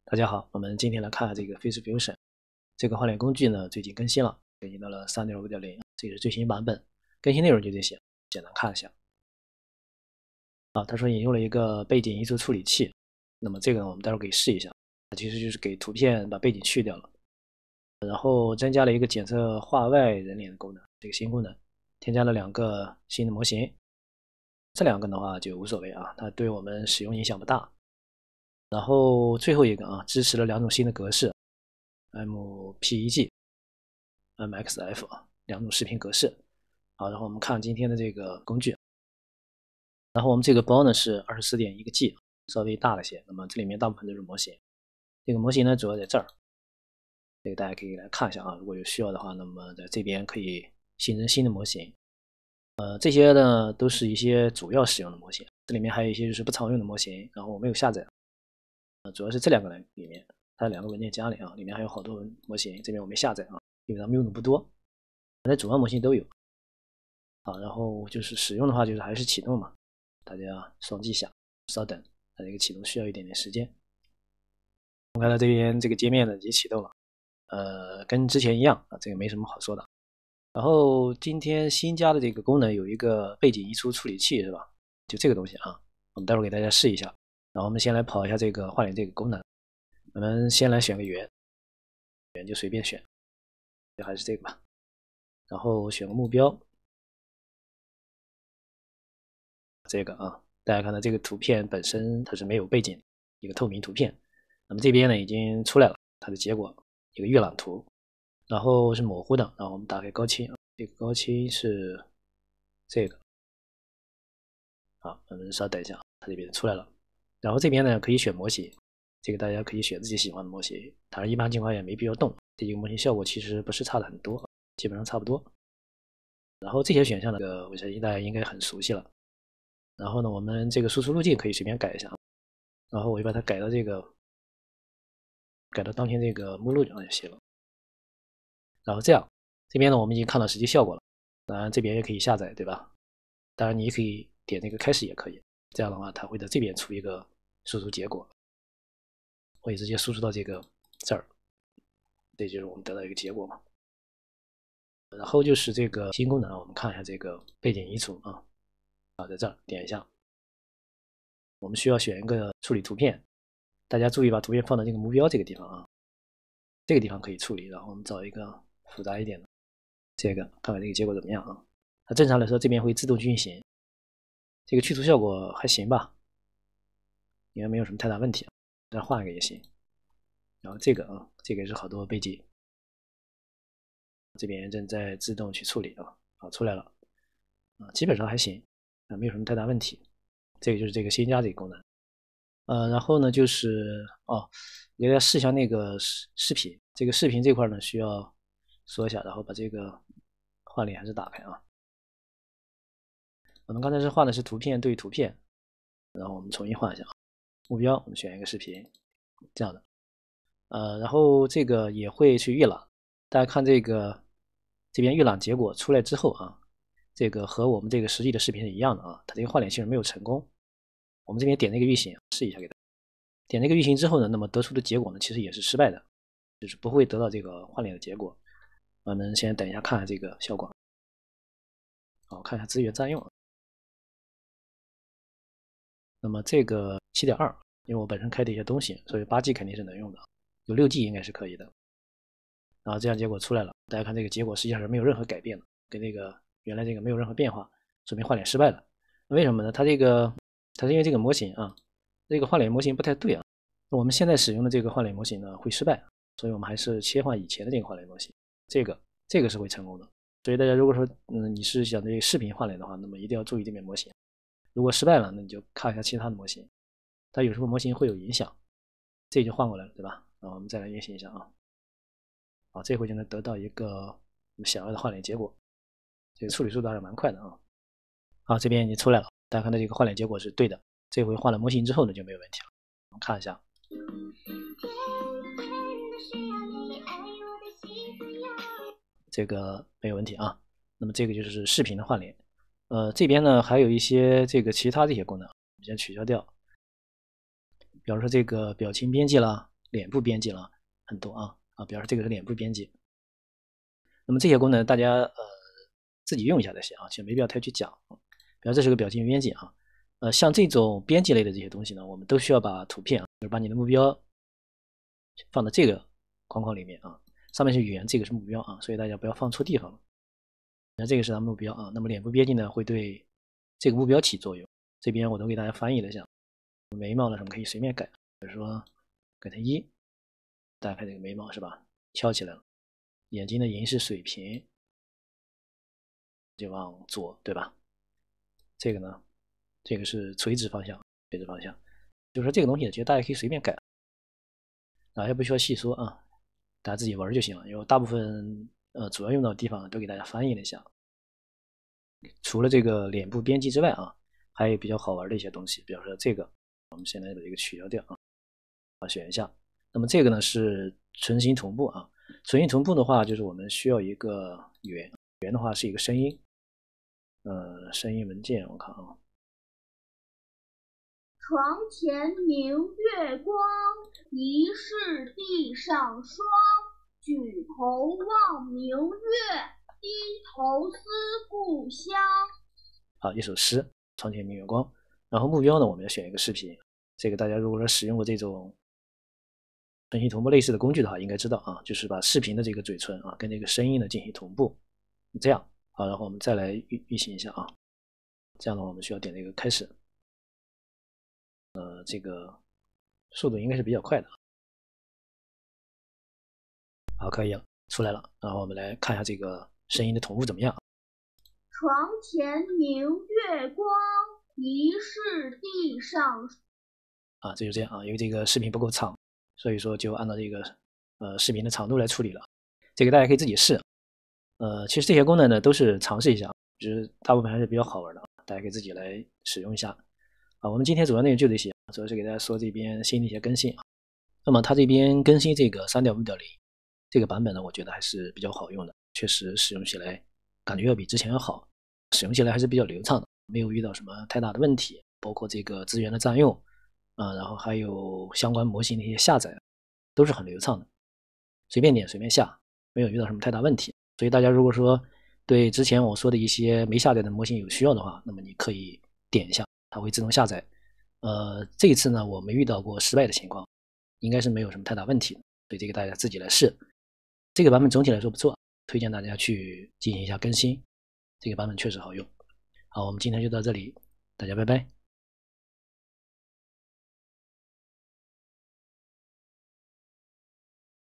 大家好，我们今天来看这个 Face Fusion 这个换脸工具呢，最近更新了，更新到了 3.5.0，这是最新版本。更新内容就这些，简单看一下。他说引用了一个背景移除处理器，那么这个呢，我们待会儿可以试一下。它其实就是给图片把背景去掉了，然后增加了一个检测画外人脸的功能，这个新功能，添加了2个新的模型。这2个的话就无所谓啊，它对我们使用影响不大。然后最后一个支持了2种新的格式 ，MPEG、MXF 2种视频格式。好，然后我们看今天的这个工具。然后我们这个包呢是 24.1 个 G， 稍微大了些。那么这里面大部分都是模型。这个模型呢主要在这儿，这个大家可以来看一下啊。如果有需要的话，那么在这边可以新增新的模型。这些呢都是一些主要使用的模型，这里面还有一些就是不常用的模型，然后我没有下载。主要是这2个里面，它2个文件夹里里面还有好多模型，这边我没下载因为咱们用的不多，反正主要模型都有。然后就是使用的话，就是还是启动嘛，大家双击下，稍等，它这个启动需要一点点时间。我看到这边这个界面呢已经启动了，跟之前一样这个没什么好说的。然后今天新加的这个功能有一个背景移除处理器是吧？就这个东西我们待会儿给大家试一下。然后我们先来跑一下这个换脸这个功能，我们先来选个圆就随便选，就还是这个吧。然后选个目标，这个大家看到这个图片本身它是没有背景，一个透明图片。那么这边呢已经出来了它的结果，一个预览图，然后是模糊的。然后我们打开高清，这个高清是这个。好，我们稍等一下，它这边出来了。然后这边呢可以选模型，这个大家可以选自己喜欢的模型，当然一般情况也没必要动，这几个模型效果其实不是差的很多，基本上差不多。然后这些选项呢，我相信大家应该很熟悉了。然后呢，我们这个输出路径可以随便改一下，然后我就把它改到当前这个目录就行了。然后这样，这边呢我们已经看到实际效果了，当然这边也可以下载，对吧？当然你也可以点那个开始也可以。这样的话，它会在这边出一个输出结果，会直接输出到这儿，这就是我们得到一个结果嘛。然后就是这个新功能我们看一下这个背景移除在这儿点一下，我们需要选一个处理图片，大家注意把图片放到这个目标这个地方这个地方可以处理。然后我们找一个复杂一点的，这个看看这个结果怎么样它正常来说这边会自动运行。这个去除效果还行吧，应该没有什么太大问题，再换一个也行。然后这个这个也是好多背景，这边正在自动去处理出来了基本上还行没有什么太大问题。这个就是这个新加这个功能然后呢就是给大家试一下那个视频，这个视频这块呢需要说一下，然后把这个换脸还是打开我们刚才是换的是图片对图片，然后我们重新换一下目标，我们选一个视频，这样的然后这个也会去预览，大家看这边预览结果出来之后这个和我们这个实际的视频是一样的它这个换脸其实没有成功。我们这边点那个运行试一下，给大家点那个运行之后呢，那么得出的结果呢其实也是失败的，就是不会得到这个换脸的结果。我们先等一下看看这个效果看一下资源占用。那么这个 7.2 因为我本身开的一些东西，所以8G 肯定是能用的，有6G 应该是可以的。然后这样结果出来了，大家看这个结果实际上是没有任何改变的，跟那个原来这个没有任何变化，说明换脸失败了。为什么呢？它是因为这个模型这个换脸模型不太对我们现在使用的这个换脸模型呢会失败，所以我们还是切换以前的这个换脸模型，这个是会成功的。所以大家如果说你是想这个视频换脸的话，那么一定要注意这边模型。如果失败了，那你就看一下其他的模型，它有时候模型会有影响。这就换过来了，对吧？然后我们再来运行一下这回就能得到一个我们想要的换脸结果，这个处理速度还是蛮快的这边已经出来了，大家看到这个换脸结果是对的，这回换了模型之后呢就没有问题了。我们看一下，这个没有问题那么这个就是视频的换脸。这边呢还有一些这个其他这些功能，我们先取消掉，比方说这个表情编辑啦，脸部编辑了很多比方说这个是脸部编辑。那么这些功能大家自己用一下再行其实没必要太去讲。比方这是个表情编辑像这种编辑类的这些东西呢，我们都需要把图片就是把你的目标放到这个框框里面上面是语言，这个是目标所以大家不要放错地方了。那这个是它目标那么脸部编辑呢会对这个目标起作用。这边我都给大家翻译了一下，眉毛呢什么可以随便改，比如说改成1，大家看这个眉毛是吧，翘起来了。眼睛的盈视水平就往左，对吧？这个呢，这个是垂直方向，垂直方向，就是说这个东西其实大家可以随便改也不需要细说大家自己玩就行了。因为大部分主要用到的地方都给大家翻译了一下。除了这个脸部编辑之外还有比较好玩的一些东西，比方说这个，我们现在把这个取消掉选一下。那么这个呢是纯心同步纯心同步的话，就是我们需要一个语言的话是一个声音，声音文件，我看床前明月光，疑是地上霜。举头望明月，低头思故乡。一首诗，床前明月光。然后目标呢，我们要选一个视频。这个大家如果说使用过这种声音同步类似的工具的话，应该知道就是把视频的这个嘴唇跟这个声音呢进行同步，这样然后我们再来运行一下这样的话我们需要点这个开始。这个速度应该是比较快的。好，可以了，出来了。然后我们来看一下这个声音的同步怎么样。床前明月光，疑是地上这就这样因为这个视频不够长，所以说就按照这个视频的长度来处理了。这个大家可以自己试。其实这些功能呢都是尝试一下，就是大部分还是比较好玩的，大家可以自己来使用一下。我们今天主要内容就这些，主要是给大家说这边新的一些更新。那么它这边更新这个 3.5.0 这个版本呢，我觉得还是比较好用的，确实使用起来感觉要比之前要好，使用起来还是比较流畅的，没有遇到什么太大的问题，包括这个资源的占用然后还有相关模型的一些下载都是很流畅的，随便点随便下，没有遇到什么太大问题。所以大家如果说对之前我说的一些没下载的模型有需要的话，那么你可以点一下，它会自动下载。这一次呢我没遇到过失败的情况，应该是没有什么太大问题的，所以这个大家自己来试。这个版本总体来说不错，推荐大家去进行一下更新，这个版本确实好用。好，我们今天就到这里，大家拜拜。